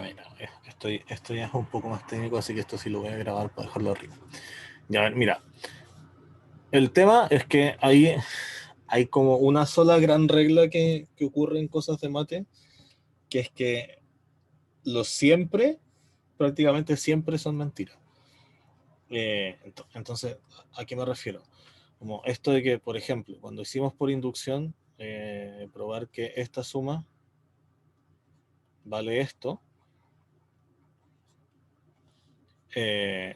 mira, esto ya es un poco más técnico, así que esto sí lo voy a grabar para dejarlo arriba. Ya, a ver, mira, el tema es que hay como una sola gran regla que ocurre en cosas de mate, que es que los siempre, prácticamente siempre son mentiras. Entonces, ¿a qué me refiero? Como esto de que, por ejemplo, cuando hicimos por inducción, probar que esta suma vale esto,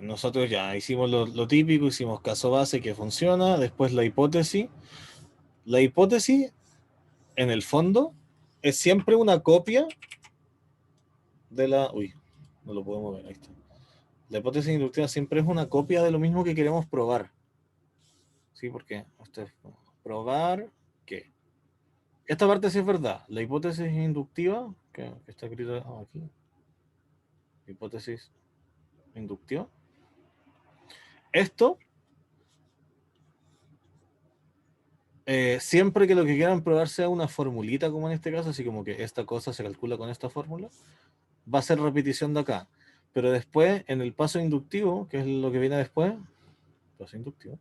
nosotros ya hicimos lo típico, hicimos caso base que funciona, después la hipótesis. La hipótesis, en el fondo, es siempre una copia de la... Uy, no lo podemos ver, ahí está. La hipótesis inductiva siempre es una copia de lo mismo que queremos probar. ¿Sí? Porque esto es probar que... Esta parte sí es verdad. La hipótesis inductiva, que está escrita aquí, hipótesis inductiva. Esto, siempre que lo que quieran probar sea una formulita, como en este caso, así como que esta cosa se calcula con esta fórmula, va a ser repetición de acá. Pero después, en el paso inductivo, que es lo que viene después, paso inductivo,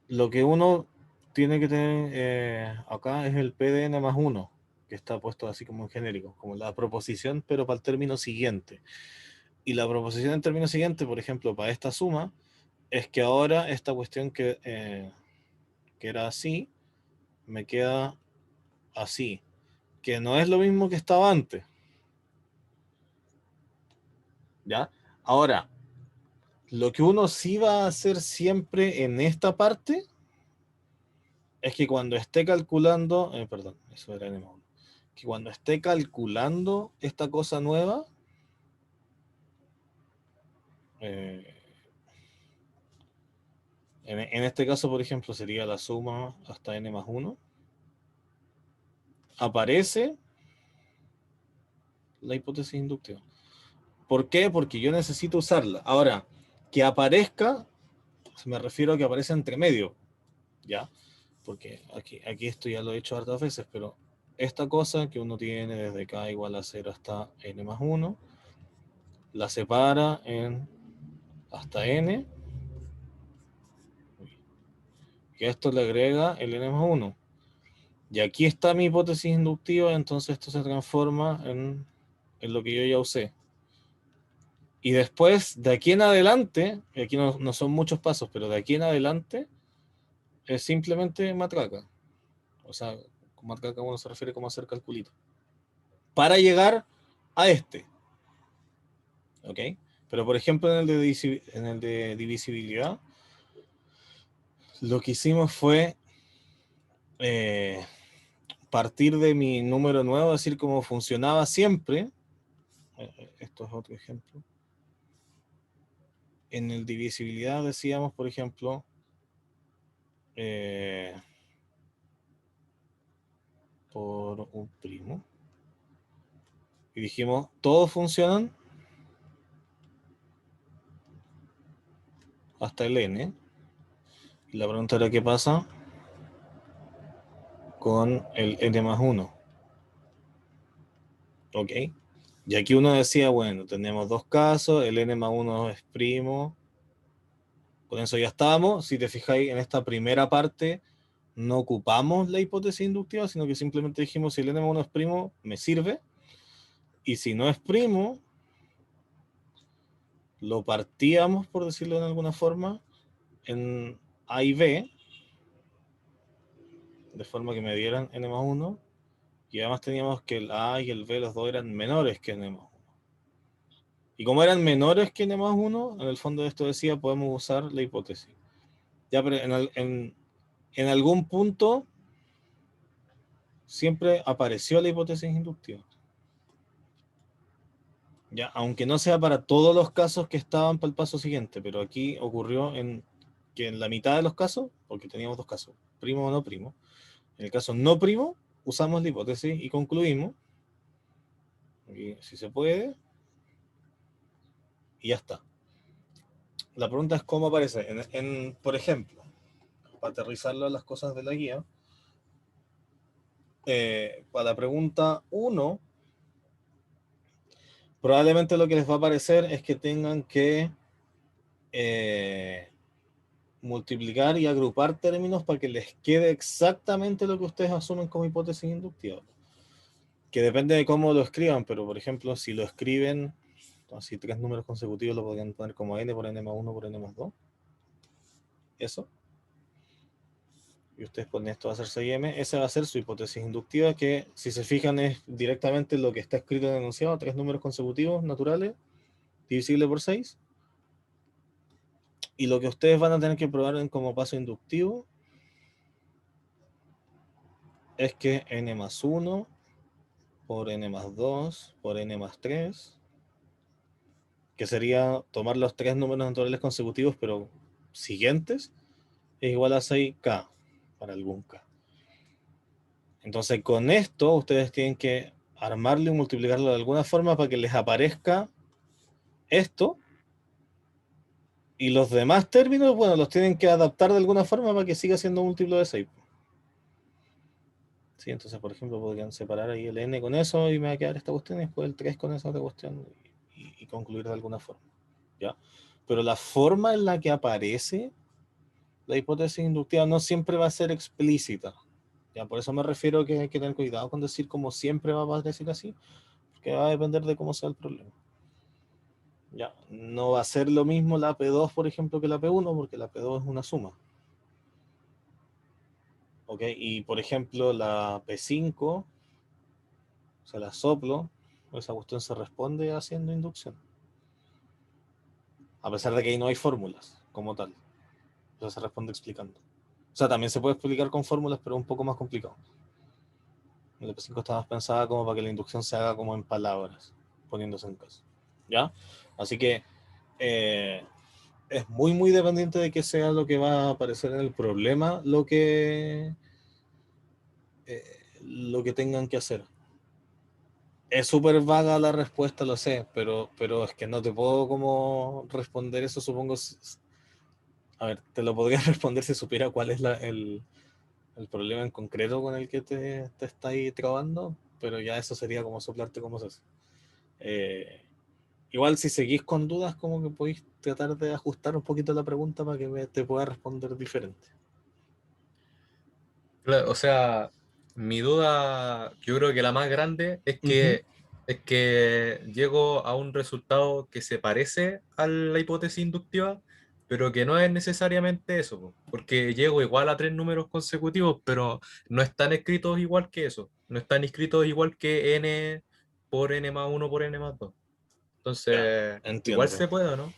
lo que uno tiene que tener acá es el PDN más 1, que está puesto así como en genérico, como la proposición, pero para el término siguiente. Y la proposición del término siguiente, por ejemplo, para esta suma, es que ahora esta cuestión que era así, me queda así, que no es lo mismo que estaba antes. ¿Ya? Ahora, lo que uno sí va a hacer siempre en esta parte es que cuando esté calculando, perdón, eso era N-1, que cuando esté calculando esta cosa nueva, eh, en este caso, por ejemplo, sería la suma hasta n más 1, aparece la hipótesis inductiva. ¿Por qué? Porque yo necesito usarla. Ahora, que aparezca, me refiero a que aparece entre medio, ¿ya? Porque aquí esto ya lo he hecho hartas veces, pero esta cosa que uno tiene desde k igual a 0 hasta n más 1, la separa en hasta n, y a esto le agrega el n más 1. Y aquí está mi hipótesis inductiva, entonces esto se transforma en lo que yo ya usé. Y después, de aquí en adelante, y aquí no son muchos pasos, pero de aquí en adelante es simplemente matraca. O sea, con matraca uno se refiere como hacer calculito. Para llegar a este. ¿Ok? Pero por ejemplo en el de divisibilidad, lo que hicimos fue partir de mi número nuevo, decir cómo funcionaba siempre. Esto es otro ejemplo. En el divisibilidad decíamos, por ejemplo, por un primo. Y dijimos, todos funcionan hasta el n. Y la pregunta era, ¿qué pasa con el n más 1? ¿Ok? Y aquí uno decía, bueno, tenemos dos casos, el n más 1 es primo. Con eso ya estábamos. Si te fijáis, en esta primera parte no ocupamos la hipótesis inductiva, sino que simplemente dijimos, si el n más 1 es primo, me sirve. Y si no es primo, lo partíamos, por decirlo de alguna forma, en A y B, de forma que me dieran n más 1, y además teníamos que el A y el B, los dos eran menores que n más 1. Y como eran menores que n más 1, en el fondo de esto decía, podemos usar la hipótesis. Ya, pero en algún punto siempre apareció la hipótesis inductiva. Ya, aunque no sea para todos los casos que estaban para el paso siguiente, pero aquí ocurrió que en la mitad de los casos, porque teníamos dos casos, primo o no primo, en el caso no primo, usamos la hipótesis y concluimos, y si se puede, y ya está. La pregunta es cómo aparece. Por ejemplo, para aterrizarlo a las cosas de la guía, para la pregunta 1, probablemente lo que les va a aparecer es que tengan que multiplicar y agrupar términos para que les quede exactamente lo que ustedes asumen como hipótesis inductiva. Que depende de cómo lo escriban, pero por ejemplo, si lo escriben, así 3 números consecutivos lo podrían poner como n por n más 1 por n más 2. Eso. Y ustedes ponen esto va a ser 6m. Esa va a ser su hipótesis inductiva, que si se fijan es directamente lo que está escrito en el enunciado, 3 números consecutivos naturales, divisible por 6. Y lo que ustedes van a tener que probar como paso inductivo es que n más 1 por n más 2 por n más 3, que sería tomar los 3 números naturales consecutivos, pero siguientes, es igual a 6k para algún k. Entonces con esto ustedes tienen que armarlo y multiplicarlo de alguna forma para que les aparezca esto, y los demás términos, bueno, los tienen que adaptar de alguna forma para que siga siendo múltiplo de 6. ¿Sí? Entonces, por ejemplo, podrían separar ahí el n con eso y me va a quedar esta cuestión, y después el 3 con esa otra cuestión, y concluir de alguna forma. ¿Ya? Pero la forma en la que aparece la hipótesis inductiva no siempre va a ser explícita. ¿Ya? Por eso me refiero que hay que tener cuidado con decir como siempre va a aparecer así, porque va a depender de cómo sea el problema. ¿Ya? No va a ser lo mismo la P2, por ejemplo, que la P1, porque la P2 es una suma. ¿Ok? Y por ejemplo, la P5, o sea, la soplo, esa cuestión se responde haciendo inducción. A pesar de que ahí no hay fórmulas como tal. O sea, se responde explicando. O sea, también se puede explicar con fórmulas, pero es un poco más complicado. La P5 está más pensada como para que la inducción se haga como en palabras, poniéndose en caso. ¿Ya? Así que es muy, muy dependiente de qué sea lo que va a aparecer en el problema, lo que tengan que hacer. Es súper vaga la respuesta, lo sé, pero es que no te puedo como responder eso, supongo. A ver, te lo podría responder si supiera cuál es el problema en concreto con el que te estáis trabando, pero ya eso sería como soplarte cómo se hace. Igual si seguís con dudas, como que podéis tratar de ajustar un poquito la pregunta para que te pueda responder diferente. Claro, o sea, mi duda, yo creo que la más grande Ujú. es que llego a un resultado que se parece a la hipótesis inductiva, pero que no es necesariamente eso, po, porque llego igual a 3 números consecutivos, pero no están escritos igual que eso, no están escritos igual que n por n más 1 por n más 2. Ya, Entonces, igual entiendo. se puede, ¿o no?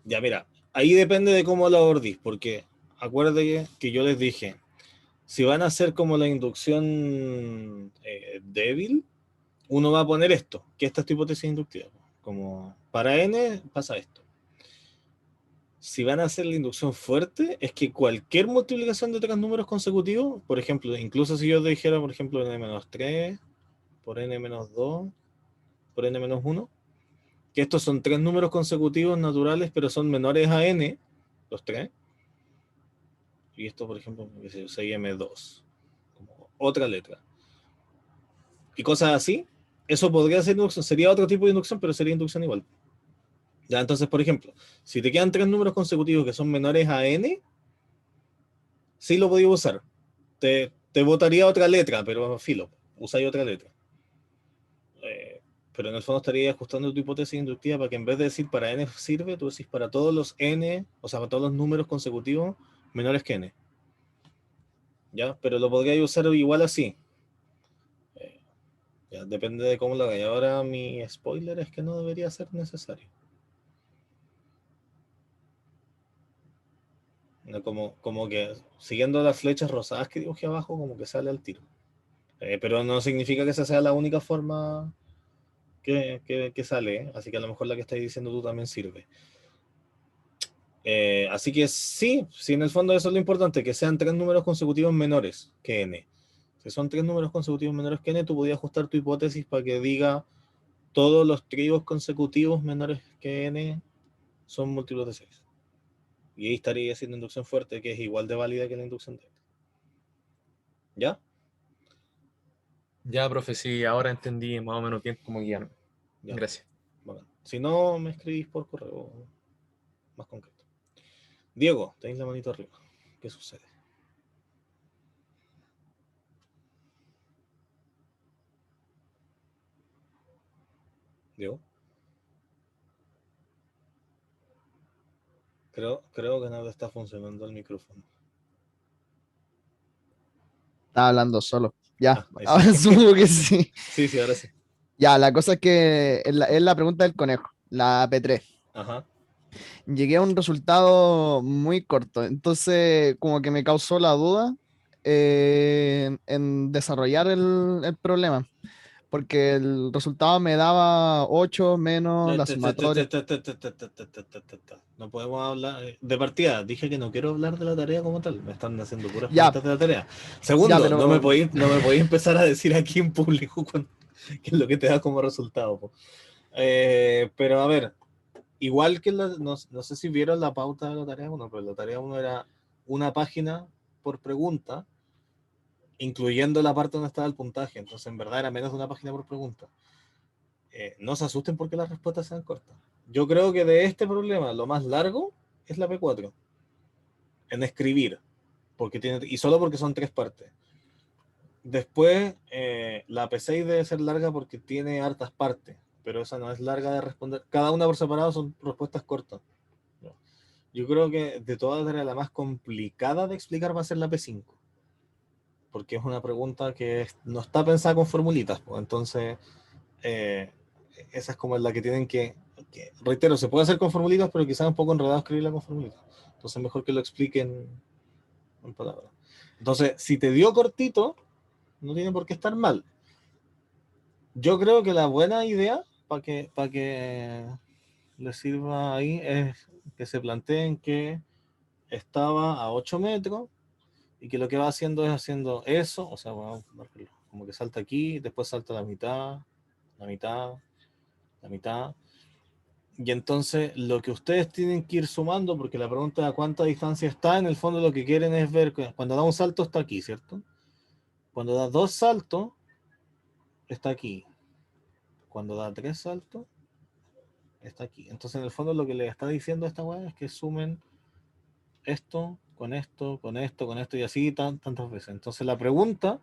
Ya, mira, ahí depende de cómo lo abordís, porque acuérdate que yo les dije, si van a hacer como la inducción débil, uno va a poner esto, que esta es tu hipótesis inductiva. Como para n pasa esto. Si van a hacer la inducción fuerte, es que cualquier multiplicación de 3 números consecutivos, por ejemplo, incluso si yo te dijera, por ejemplo, n-3 por n-2 por n-1, que estos son 3 números consecutivos naturales, pero son menores a n, los 3, y esto, por ejemplo, 6m2, como otra letra, y cosas así, eso podría ser inducción, sería otro tipo de inducción, pero sería inducción igual. Ya, entonces, por ejemplo, si te quedan 3 números consecutivos que son menores a n, sí lo podía usar. Te votaría otra letra, pero filo, usáis otra letra. Eh, pero en el fondo estaría ajustando tu hipótesis inductiva para que en vez de decir para n sirve, tú decís para todos los n, o sea, para todos los números consecutivos menores que n. ¿Ya? Pero lo podría usar igual así. Eh, ya, depende de cómo lo haga. Y ahora mi spoiler es que no debería ser necesario. No, como que siguiendo las flechas rosadas que dibujé abajo, como que sale al tiro. Pero no significa que esa sea la única forma que sale, ¿eh? Así que a lo mejor la que estás diciendo tú también sirve. Así que sí, en el fondo eso es lo importante, que sean 3 números consecutivos menores que n. Si son 3 números consecutivos menores que n, tú podías ajustar tu hipótesis para que diga todos los tríos consecutivos menores que n son múltiplos de 6. Y ahí estaría haciendo inducción fuerte, que es igual de válida que la inducción débil. ¿Ya? Ya, profe, sí, ahora entendí más o menos bien cómo guiarme. Ya. Gracias. Bacán. Si no, me escribís por correo más concreto. Diego, tenéis la manito arriba. ¿Qué sucede? Diego. Creo que no le está funcionando el micrófono. Estaba hablando solo. Ya, Ahí ahora sí. supongo que sí. Sí, ahora sí. Ya, la cosa es que es la pregunta del conejo, la P3. Ajá. Llegué a un resultado muy corto, entonces como que me causó la duda en desarrollar el problema, porque el resultado me daba 8 menos la sumatoria. No podemos hablar de partida. Dije que no quiero hablar de la tarea como tal. Me están haciendo puras Ya, preguntas de la tarea. ya, Segundo, pero no me podéis empezar a decir aquí en público qué es lo que te da como resultado. Po. Pero a ver, igual que no sé si vieron la pauta de la tarea 1, pero la tarea 1 era una página por pregunta, incluyendo la parte donde estaba el puntaje. Entonces, en verdad, era menos de una página por pregunta. No se asusten porque las respuestas sean cortas. Yo creo que de este problema, lo más largo es la P4, en escribir, y solo porque son 3 partes. Después, la P6 debe ser larga porque tiene hartas partes, pero esa no es larga de responder. Cada una por separado son respuestas cortas. Yo creo que de todas las tareas la más complicada de explicar va a ser la P5, porque es una pregunta que no está pensada con formulitas, pues. Entonces, esa es como la que tienen reitero, se puede hacer con formulitas, pero quizás un poco enredado escribirla con formulitas. Entonces, mejor que lo expliquen en palabras. Entonces, si te dio cortito, no tiene por qué estar mal. Yo creo que la buena idea para que les sirva ahí es que se planteen que estaba a 8 metros y que lo que va haciendo es haciendo eso, o sea, bueno, como que salta aquí, después salta la mitad, la mitad, la mitad. Y entonces lo que ustedes tienen que ir sumando, porque la pregunta de a cuánta distancia está, en el fondo lo que quieren es ver, cuando da un salto está aquí, ¿cierto? Cuando da 2 saltos, está aquí. Cuando da 3 saltos, está aquí. Entonces en el fondo lo que le está diciendo a esta weá es que sumen esto, con esto, con esto, con esto y así tantas veces. Entonces la pregunta,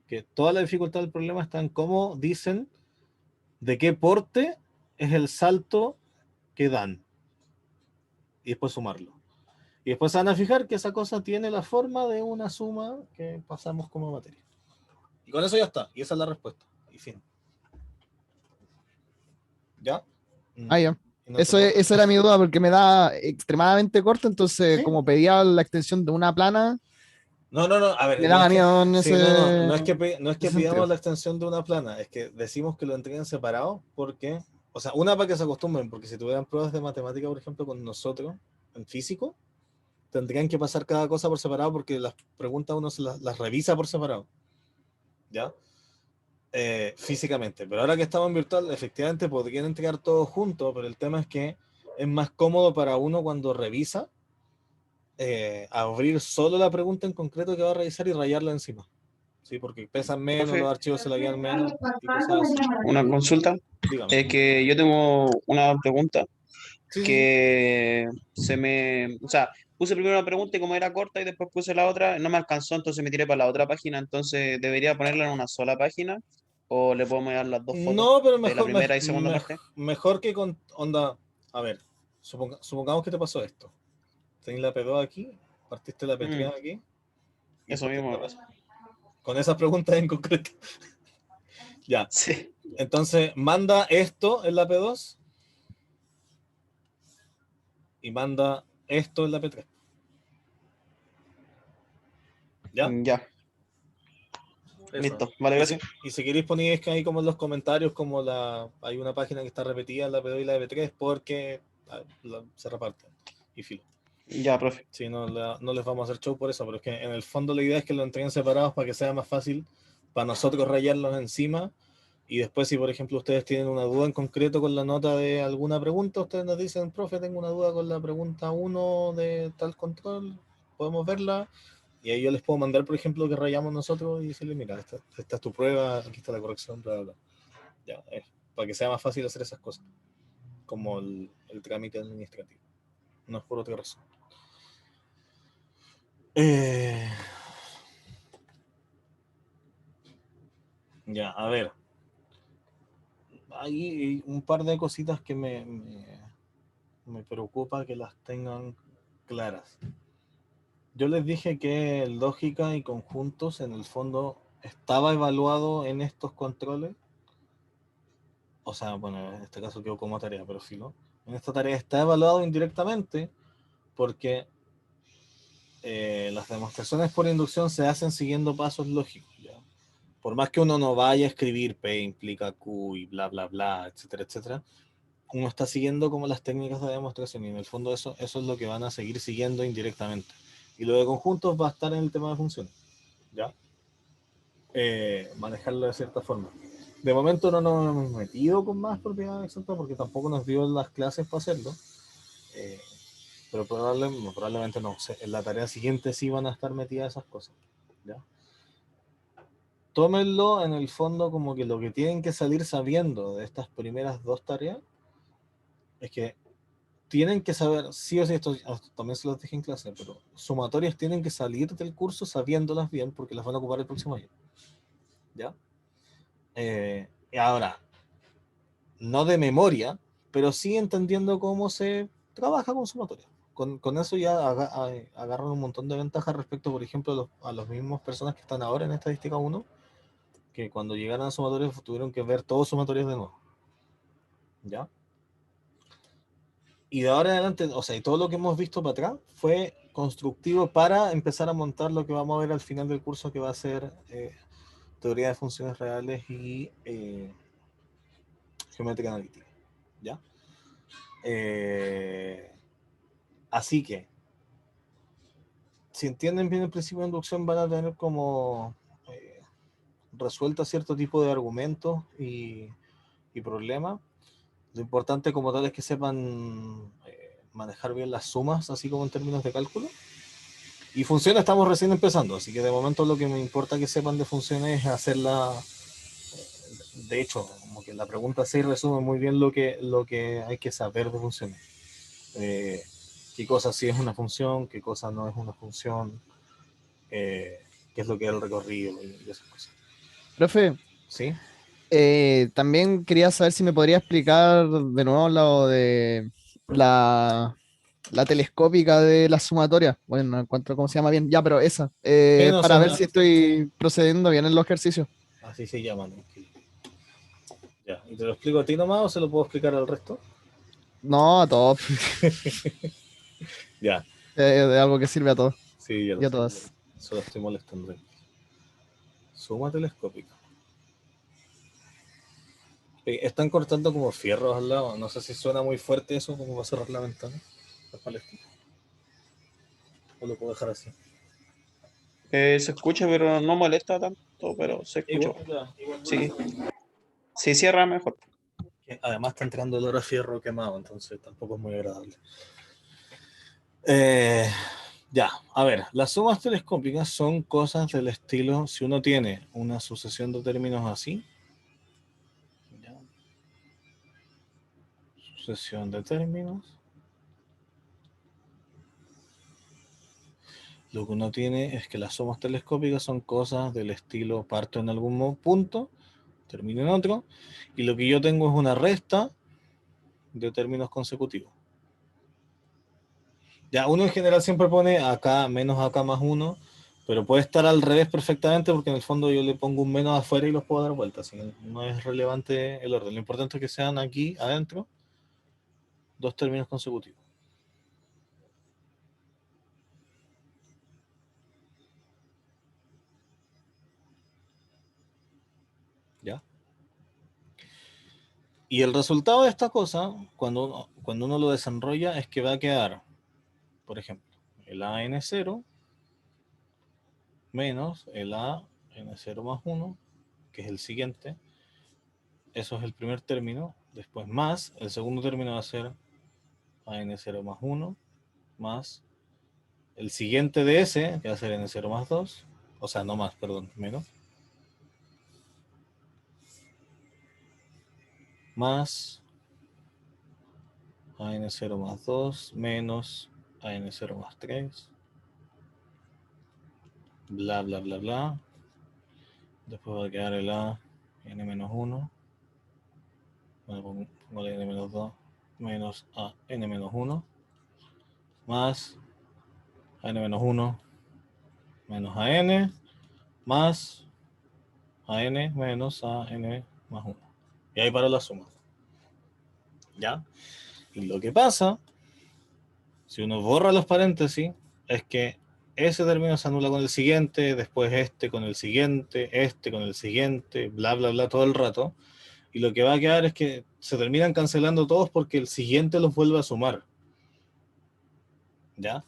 que toda la dificultad del problema está en cómo dicen de qué porte es el salto que dan. Y después sumarlo. Y después se van a fijar que esa cosa tiene la forma de una suma que pasamos como materia. Y con eso ya está. Y esa es la respuesta. Y fin. ¿Ya? ah, ya. Y no se puede... Esa era mi duda porque me da extremadamente corto, entonces ¿Sí? como pedía la extensión de una plana, No, a ver, me no es daba que, miedo en sí, ese, no es que ese pidamos sentido. la extensión de una plana, es que decimos que lo entreguen separado porque, o sea, una para que se acostumbren, porque si tuvieran pruebas de matemática, por ejemplo, con nosotros, en físico, tendrían que pasar cada cosa por separado porque las preguntas uno se las revisa por separado, ¿ya? Físicamente, pero ahora que estamos en virtual, efectivamente podrían entregar todo junto, pero el tema es que es más cómodo para uno cuando revisa abrir solo la pregunta en concreto que va a revisar y rayarla encima. Sí, porque pesan menos, los Profe, archivos se la guían menos y cosas así. una consulta. Dígame. Es que yo tengo una pregunta Sí, sí, sí. que o sea, puse primero una pregunta y como era corta y después puse la otra, no me alcanzó, entonces me tiré para la otra página, entonces debería ponerla en una sola página o le podemos dar las dos fotos No, pero de la primera y segunda parte. mejor que con onda. A ver, supongamos que te pasó esto. Tenés la P2 aquí, partiste la Mm, P3 aquí y eso después tenés mismo la me P2. pasa. Con esas preguntas en concreto. Ya. Sí. Entonces, manda esto en la P2 y manda esto en la P3. ¿Ya? Ya, Eso. listo. Vale, gracias. Y si queréis ponéis ahí como en los comentarios como hay una página que está repetida en la P2 y la P3 porque se reparten. Y filo. Ya, profe. Sí, no les vamos a hacer show por eso, pero es que en el fondo la idea es que lo entreguen separados para que sea más fácil para nosotros rayarlos encima y después si por ejemplo ustedes tienen una duda en concreto con la nota de alguna pregunta, ustedes nos dicen, profe, tengo una duda con la pregunta 1 de tal control, podemos verla y ahí yo les puedo mandar por ejemplo que rayamos nosotros y decirle, mira, esta es tu prueba, aquí está la corrección, bla, bla, bla. Ya, para que sea más fácil hacer esas cosas. como el trámite administrativo. No es por otra razón. Ya, a ver. Hay un par de cositas que me preocupa que las tengan claras. Yo les dije que lógica y conjuntos en el fondo estaba evaluado en estos controles. O sea, bueno, en este caso quedó como tarea, pero sí, ¿no? En esta tarea está evaluado indirectamente porque las demostraciones por inducción se hacen siguiendo pasos lógicos, ¿ya? Por más que uno no vaya a escribir P implica Q y bla, bla, bla, etcétera, etcétera, uno está siguiendo como las técnicas de demostración y en el fondo eso es lo que van a seguir siguiendo indirectamente. Y lo de conjuntos va a estar en el tema de funciones, ¿ya? Manejarlo de cierta forma. De momento no nos hemos metido con más propiedades exactas porque tampoco nos dio las clases para hacerlo. Pero probablemente no. En la tarea siguiente sí van a estar metidas esas cosas, ¿ya? Tómenlo en el fondo como que lo que tienen que salir sabiendo de estas primeras dos tareas es que tienen que saber, sí o sí, esto también se los dije en clase, pero sumatorias tienen que salir del curso sabiéndolas bien porque las van a ocupar el próximo año, ¿ya? Y ahora, no de memoria, pero sí entendiendo cómo se trabaja con sumatoria. Con eso ya agarran un montón de ventajas respecto, por ejemplo, a los mismos personas que están ahora en estadística 1, que cuando llegaron a sumatorias tuvieron que ver todos sumatorias de nuevo. ¿Ya? Y de ahora en adelante, o sea, y todo lo que hemos visto para atrás fue constructivo para empezar a montar lo que vamos a ver al final del curso, que va a ser teoría de funciones reales y geometría analítica. ¿Ya? Así que, si entienden bien el principio de inducción, van a tener como resuelta cierto tipo de argumentos y problemas. Lo importante como tal es que sepan manejar bien las sumas, así como en términos de cálculo. Y funciones estamos recién empezando, así que de momento lo que me importa que sepan de funciones es hacerla. De hecho, como que la pregunta 6 resume muy bien lo que hay que saber de funciones. Qué cosa sí es una función, qué cosa no es una función, qué es lo que es el recorrido y esas cosas. Profe, ¿Sí? también quería saber si me podría explicar de nuevo lo de la, la telescópica de la sumatoria. Bueno, no encuentro cómo se llama bien. Ya, pero esa, Sí, no, para sí, ver si no. estoy procediendo bien en los ejercicios. Así se llaman. Ya, ¿y te lo explico a ti nomás o se lo puedo explicar al resto? No, a todos. Ya, De algo que sirve a todos sí, ya lo y a sé. todas. Solo estoy molestando. Suma telescópica. Están cortando como fierros al lado. No sé si suena muy fuerte eso, como va a cerrar la ventana. O lo puedo dejar así. Se escucha, pero no molesta tanto, pero se escucha. Igual Sí, si cierra mejor. además está entrando olor a fierro quemado, entonces tampoco es muy agradable. Ya, a ver, las sumas telescópicas son cosas del estilo, si uno tiene una sucesión de términos así, ¿ya? Sucesión de términos, lo que uno tiene es que las sumas telescópicas son cosas del estilo parto en algún punto, termino en otro, y lo que yo tengo es una resta de términos consecutivos. Ya, uno en general siempre pone acá menos acá más uno, pero puede estar al revés perfectamente porque en el fondo yo le pongo un menos afuera y los puedo dar vuelta, así que no es relevante el orden. Lo importante es que sean aquí adentro dos términos consecutivos. ¿Ya? Y el resultado de esta cosa, cuando uno lo desenrolla, es que va a quedar, por ejemplo, el AN0 menos el AN0 más 1, que es el siguiente. Eso es el primer término. Después más, el segundo término va a ser AN0 más 1, más el siguiente de ese, que va a ser N0 más 2, o sea, no más, perdón, menos, más AN0 más 2 menos AN0 más 3. Bla, bla, bla, bla. Después va a quedar el A, N menos 1. Bueno, pongo el N menos 2 menos A, N menos 1. Más AN menos 1 menos AN más AN menos AN más 1. Y ahí para la suma. ¿Ya? Y lo que pasa, si uno borra los paréntesis, es que ese término se anula con el siguiente, después este con el siguiente, este con el siguiente, bla, bla, bla, todo el rato. Y lo que va a quedar es que se terminan cancelando todos porque el siguiente los vuelve a sumar. ¿Ya?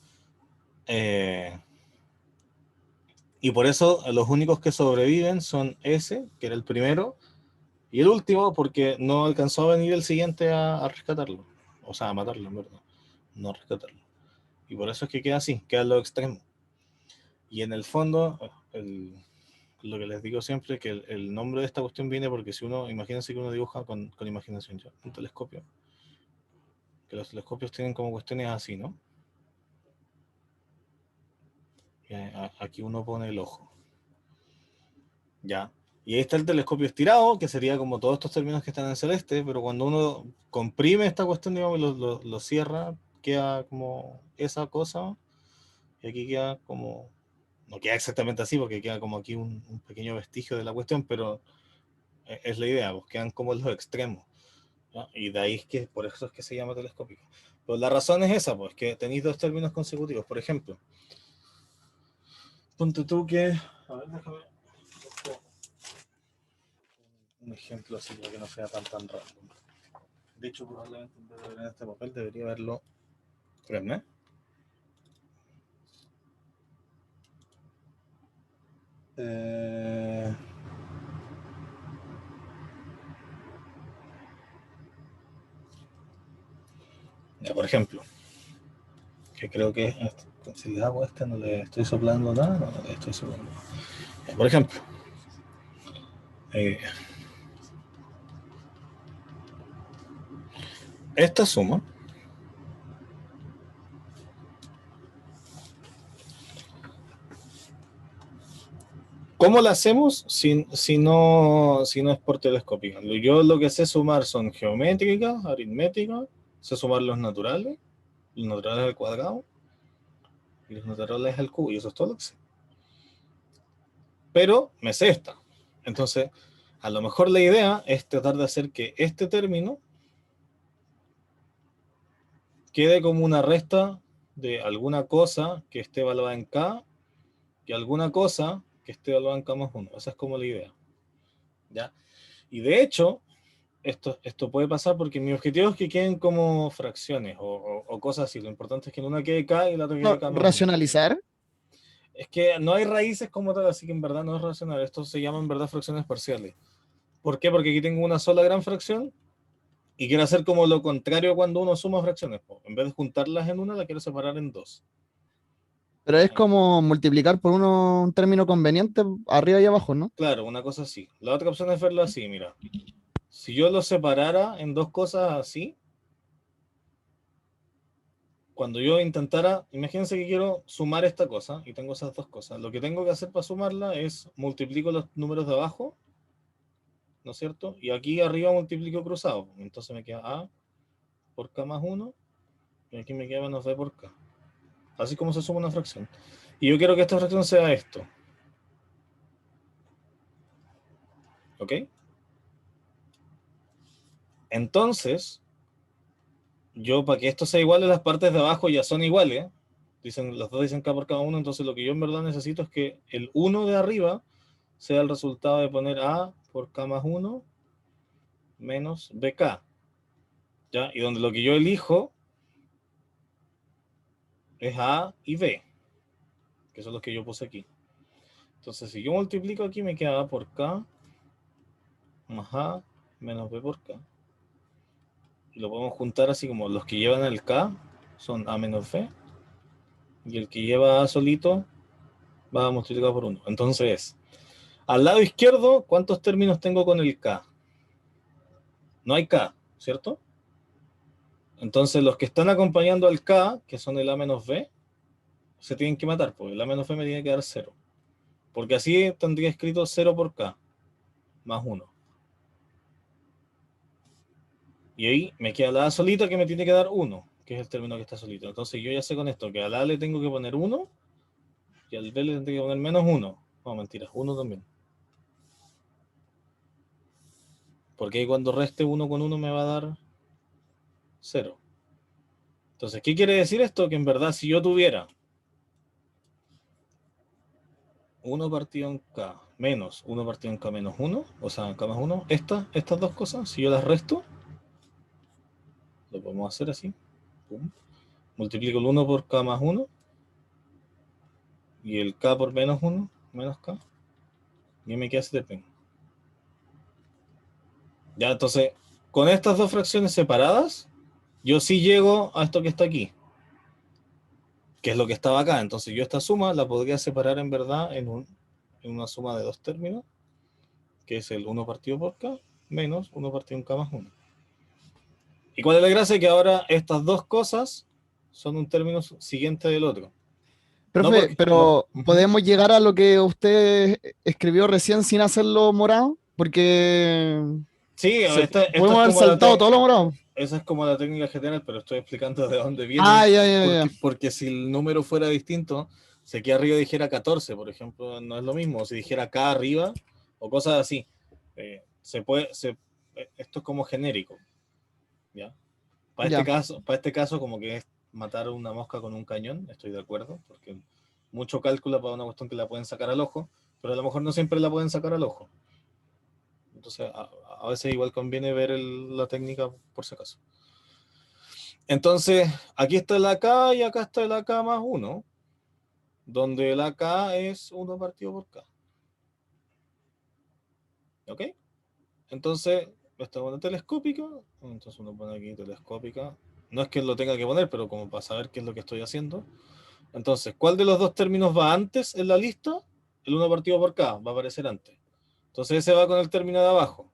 Y por eso los únicos que sobreviven son ese, que era el primero, y el último, porque no alcanzó a venir el siguiente a rescatarlo. O sea, a matarlo, en verdad. No a rescatarlo. Y por eso es que queda así, queda en lo extremo. Y en el fondo, lo que les digo siempre es que el nombre de esta cuestión viene porque si uno, imagínense que uno dibuja con imaginación ya, un telescopio. Que los telescopios tienen como cuestiones así, ¿no? Y aquí uno pone el ojo. Ya. Y ahí está el telescopio estirado, que sería como todos estos términos que están en celeste, pero cuando uno comprime esta cuestión, digamos, lo cierra, queda como esa cosa, y aquí queda como, no queda exactamente así, porque queda como aquí un pequeño vestigio de la cuestión, pero es la idea, pues quedan como los extremos, ¿ya? Y de ahí es que, por eso es que se llama telescópico. Pero la razón es esa, pues, que tenéis dos términos consecutivos. Por ejemplo, ponte tú que, a ver, déjame un ejemplo así para que no sea tan random. De hecho, probablemente en vez de ver en este papel debería verlo. Espérame. Ya, por ejemplo, que creo que si le hago este no le estoy soplando nada, no le estoy soplando. Ya, por ejemplo, esta suma ¿cómo la hacemos si no es por telescópica? Yo lo que sé sumar son geométricas, aritméticas, sé sumar los naturales al cuadrado y los naturales al cubo, y eso es todo lo que sé. Pero me sé esta. Entonces, a lo mejor la idea es tratar de hacer que este término quede como una resta de alguna cosa que esté evaluada en K y alguna cosa que esté evaluada en K más 1. Esa es como la idea. ¿Ya? Y de hecho, esto puede pasar porque mi objetivo es que queden como fracciones o cosas así. Lo importante es que en una quede K y la otra quede K más 1. Racionalizar. Es que no hay raíces como tal, así que en verdad no es racional. Esto se llama en verdad fracciones parciales. ¿Por qué? Porque aquí tengo una sola gran fracción y quiero hacer como lo contrario cuando uno suma fracciones. En vez de juntarlas en una, la quiero separar en dos. Pero es como multiplicar por uno un término conveniente arriba y abajo, ¿no? Claro, una cosa así. La otra opción es verlo así, mira. Si yo lo separara en dos cosas así, cuando yo intentara, imagínense que quiero sumar esta cosa y tengo esas dos cosas. Lo que tengo que hacer para sumarla es multiplico los números de abajo, ¿no es cierto? Y aquí arriba multiplico cruzado. Entonces me queda A por K más 1 y aquí me queda menos B por K. Así como se suma una fracción. Y yo quiero que esta fracción sea esto. ¿Ok? Entonces, yo para que esto sea igual, las partes de abajo ya son iguales. Los dos dicen K por cada uno, entonces lo que yo en verdad necesito es que el 1 de arriba sea el resultado de poner A por K más 1 menos BK. ¿Ya? Y donde lo que yo elijo es A y B, que son los que yo puse aquí. Entonces, si yo multiplico aquí, me queda A por K más A menos B por K. Y lo podemos juntar así como los que llevan el K son A menos B. Y el que lleva A solito va a multiplicar por 1. Entonces, al lado izquierdo, ¿cuántos términos tengo con el K? No hay K, ¿cierto? Entonces los que están acompañando al K, que son el A menos B, se tienen que matar, porque el A menos B me tiene que dar 0. Porque así tendría escrito 0 por K, más 1. Y ahí me queda la A solita que me tiene que dar 1, que es el término que está solito. Entonces yo ya sé con esto que al A le tengo que poner 1 y al B le tengo que poner menos 1. No, mentira, 1 también. Porque ahí cuando reste 1 con 1 me va a dar 0. Entonces, ¿qué quiere decir esto? Que en verdad si yo tuviera 1 partido en K menos 1 partido en K menos 1, o sea, K más 1, estas dos cosas, si yo las resto, lo podemos hacer así. Pum. Multiplico el 1 por K más 1 y el K por menos 1, menos K, y me queda 7. Ya, entonces, con estas dos fracciones separadas, yo sí llego a esto que está aquí, que es lo que estaba acá. Entonces yo esta suma la podría separar en verdad en una suma de dos términos, que es el 1 partido por K menos 1 partido en K más 1. ¿Y cuál es la gracia? Que ahora estas dos cosas son un término siguiente del otro. No Profe, porque, no, pero ¿podemos llegar a lo que usted escribió recién sin hacerlo morado? Porque sí, esta es podemos haber como saltado todo lo morado. esa es como la técnica general, pero estoy explicando de dónde Ah, viene, ya, ya, ya. porque si el número fuera distinto, si aquí arriba dijera 14, por ejemplo, no es lo mismo, o si dijera K arriba, o cosas así. Esto es como genérico, ¿ya? Ya. Para este caso, como que es matar una mosca con un cañón, estoy de acuerdo, porque mucho cálculo para una cuestión que la pueden sacar al ojo, pero a lo mejor no siempre la pueden sacar al ojo. Entonces, a veces igual conviene ver la técnica por si acaso. Entonces, aquí está el AK y acá está el AK más 1, donde el AK es 1 partido por K. ¿Ok? Entonces, esta es una telescópica, entonces uno pone aquí telescópica. No es que lo tenga que poner, pero como para saber qué es lo que estoy haciendo. Entonces, ¿cuál de los dos términos va antes en la lista? El 1 partido por K va a aparecer antes. Entonces ese va con el término de abajo.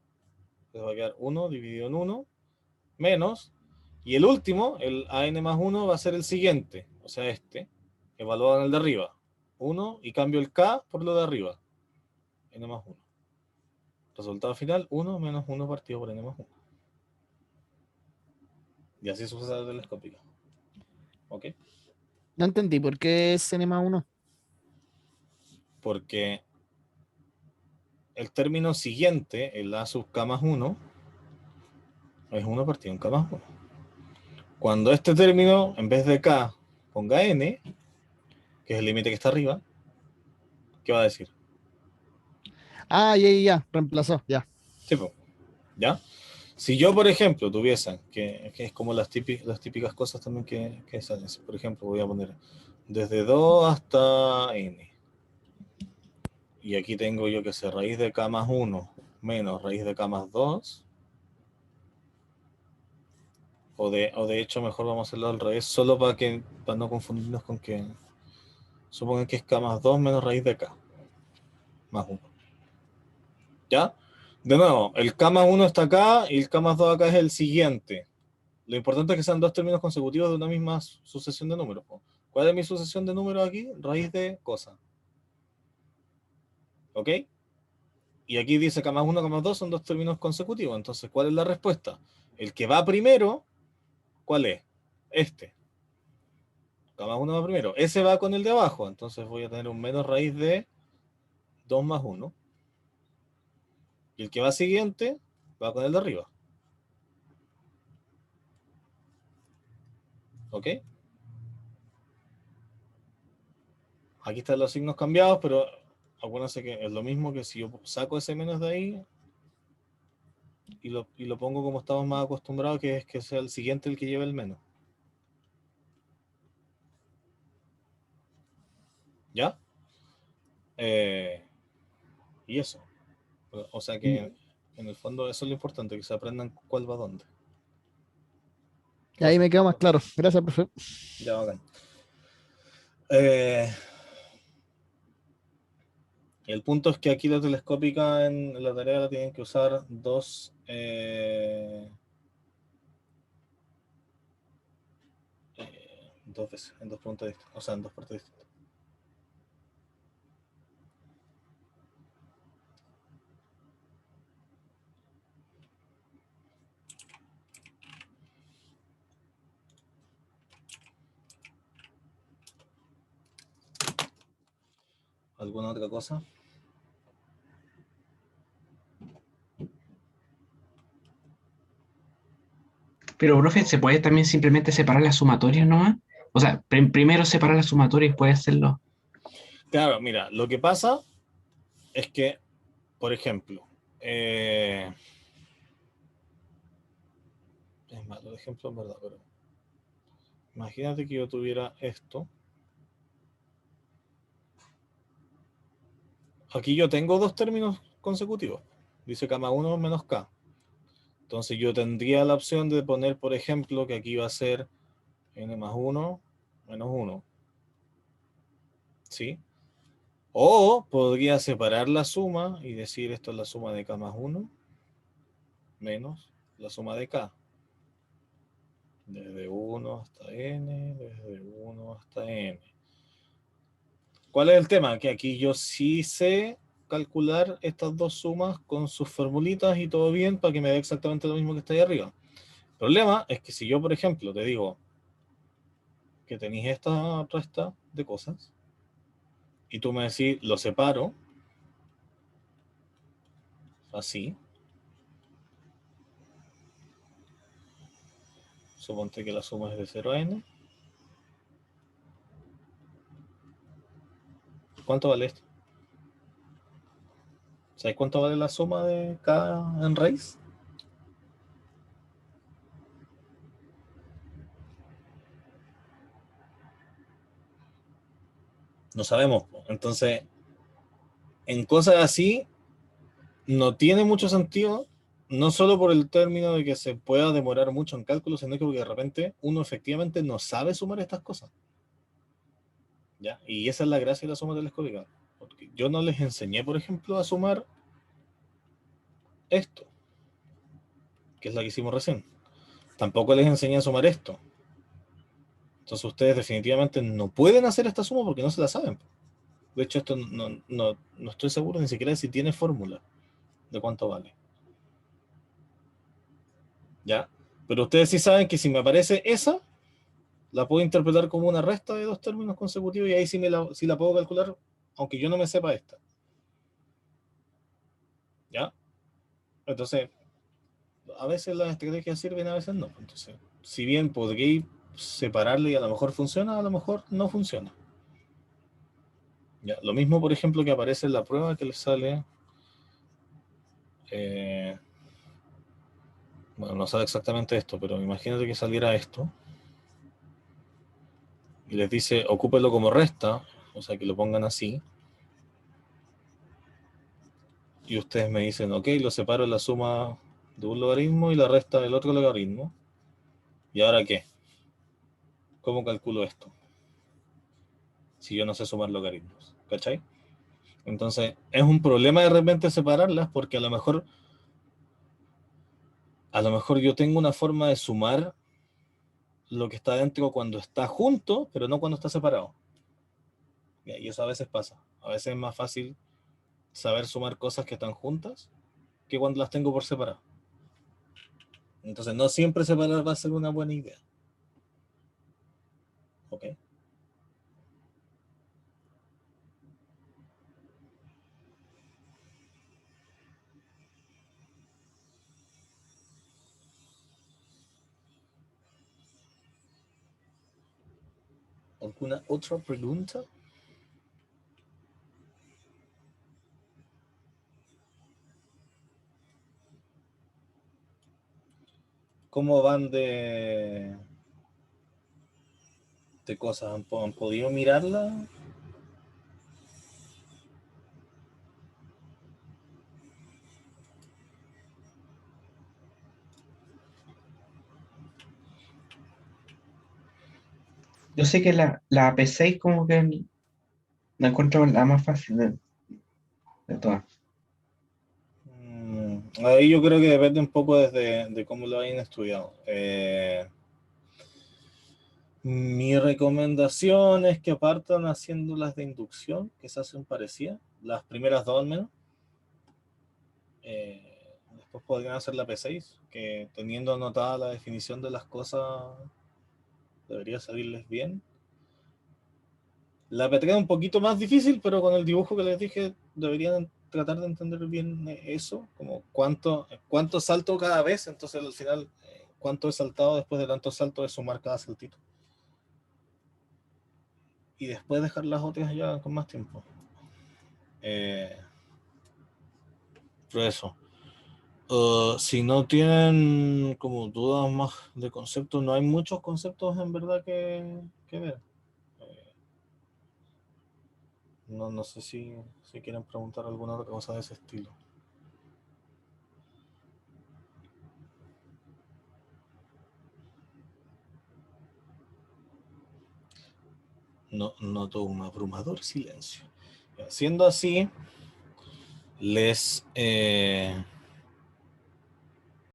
Entonces va a quedar 1 dividido en 1 menos. Y el último, el AN más 1, va a ser el siguiente. O sea, este, evaluado en el de arriba. 1 y cambio el K por lo de arriba. N más 1. Resultado final, 1 menos 1 partido por N más 1. Y así sucede la telescópica. ¿Ok? No entendí por qué es N más 1. Porque el término siguiente, el A sub K más 1, es 1 partido en K más 1. Cuando este término, en vez de K, ponga N, que es el límite que está arriba, ¿qué va a decir? Ah, ya, ya, ya. Reemplazó, ya. Sí, pues, ¿ya? Si yo, por ejemplo, tuviese, que es como las típicas cosas también que salen. Por ejemplo, voy a poner desde 2 hasta N. Y aquí tengo yo que sé, raíz de K más 1 menos raíz de K más 2. O de hecho, mejor vamos a hacerlo al revés, solo para no confundirnos con que supongan que es K más 2 menos raíz de K más 1. ¿Ya? De nuevo, el K más 1 está acá y el K más 2 acá es el siguiente. Lo importante es que sean dos términos consecutivos de una misma sucesión de números. ¿Cuál es mi sucesión de números aquí? Raíz de cosa. ¿Ok? Y aquí dice K más 1, K más 2 son dos términos consecutivos. Entonces, ¿cuál es la respuesta? El que va primero, ¿cuál es? Este. K más 1 va primero. Ese va con el de abajo. Entonces voy a tener un menos raíz de 2 más 1. Y el que va siguiente va con el de arriba. ¿Ok? Aquí están los signos cambiados, pero acuérdense que es lo mismo que si yo saco ese menos de ahí y lo pongo como estamos más acostumbrados, que es que sea el siguiente el que lleve el menos. ¿Ya? Y eso. O sea que en el fondo eso es lo importante, que se aprendan cuál va dónde. Y ahí me quedó más claro. Gracias, profe. Ya, bacán. El punto es que aquí la telescópica en la tarea la tienen que usar dos dos veces, en dos puntos distintos, o sea, en dos partes distintas. ¿Alguna otra cosa? Pero, profe, ¿se puede también simplemente separar las sumatorias nomás? O sea, primero separar las sumatorias y después hacerlo. Claro, mira, lo que pasa es que, por ejemplo, es malo el ejemplo, en verdad, pero imagínate que yo tuviera esto. Aquí yo tengo dos términos consecutivos. Dice K+1 menos K. Entonces yo tendría la opción de poner, por ejemplo, que aquí va a ser n+1 menos 1. ¿Sí? O podría separar la suma y decir esto es la suma de K+1 menos la suma de K. Desde 1 hasta n, desde 1 hasta n. ¿Cuál es el tema? Que aquí yo sí sé calcular estas dos sumas con sus formulitas y todo bien para que me dé exactamente lo mismo que está ahí arriba. El problema es que si yo, por ejemplo, te digo que tenéis esta resta de cosas y tú me decís, lo separo así. Suponte que la suma es de 0 a n. ¿Cuánto vale esto? ¿Sabes cuánto vale la suma de K en raíz? No sabemos. Entonces, en cosas así, no tiene mucho sentido, no solo por el término de que se pueda demorar mucho en cálculo, sino que porque de repente uno efectivamente no sabe sumar estas cosas. ¿Ya? Y esa es la gracia de la suma telescópica. Porque yo no les enseñé, por ejemplo, a sumar esto, que es la que hicimos recién. Tampoco les enseñé a sumar esto. Entonces ustedes definitivamente no pueden hacer esta suma porque no se la saben. De hecho, esto no estoy seguro ni siquiera de si tiene fórmula de cuánto vale. ¿Ya? Pero ustedes sí saben que si me aparece esa, la puedo interpretar como una resta de dos términos consecutivos y ahí sí la puedo calcular, aunque yo no me sepa esta. ¿Ya? Entonces, a veces las estrategias sirven, a veces no. Entonces, si bien podréis separarle y a lo mejor funciona, a lo mejor no funciona. ¿Ya? Lo mismo, por ejemplo, que aparece en la prueba que les sale... bueno, no sale exactamente esto, pero imagínate que saliera esto. Y les dice, ocúpelo como resta, o sea, que lo pongan así. Y ustedes me dicen, ok, lo separo en la suma de un logaritmo y la resta del otro logaritmo. ¿Y ahora qué? ¿Cómo calculo esto? Si yo no sé sumar logaritmos, ¿cachai? Entonces, es un problema de repente separarlas porque a lo mejor yo tengo una forma de sumar lo que está dentro cuando está junto, pero no cuando está separado. Y eso a veces pasa. A veces es más fácil saber sumar cosas que están juntas que cuando las tengo por separado. Entonces, no siempre separar va a ser una buena idea. ¿Ok? ¿Alguna otra pregunta? ¿Cómo van de cosas? ¿Han podido mirarla? Yo sé que la P6 como que la encuentro la más fácil de todas. Ahí yo creo que depende un poco de cómo lo hayan estudiado. Mi recomendación es que partan haciendo las de inducción, que se hacen parecidas, las primeras dos al menos. Después podrían hacer la P6, que teniendo anotada la definición de las cosas, debería salirles bien. La P3 es un poquito más difícil, pero con el dibujo que les dije, deberían tratar de entender bien eso, como cuánto salto cada vez, entonces al final, cuánto he saltado después de tantos saltos, es sumar cada saltito. Y después dejar las otras ya con más tiempo. Pero eso. Si no tienen como dudas más de conceptos, no hay muchos conceptos en verdad que ver. No sé si quieren preguntar alguna otra cosa de ese estilo. No noto un abrumador silencio. Siendo así, les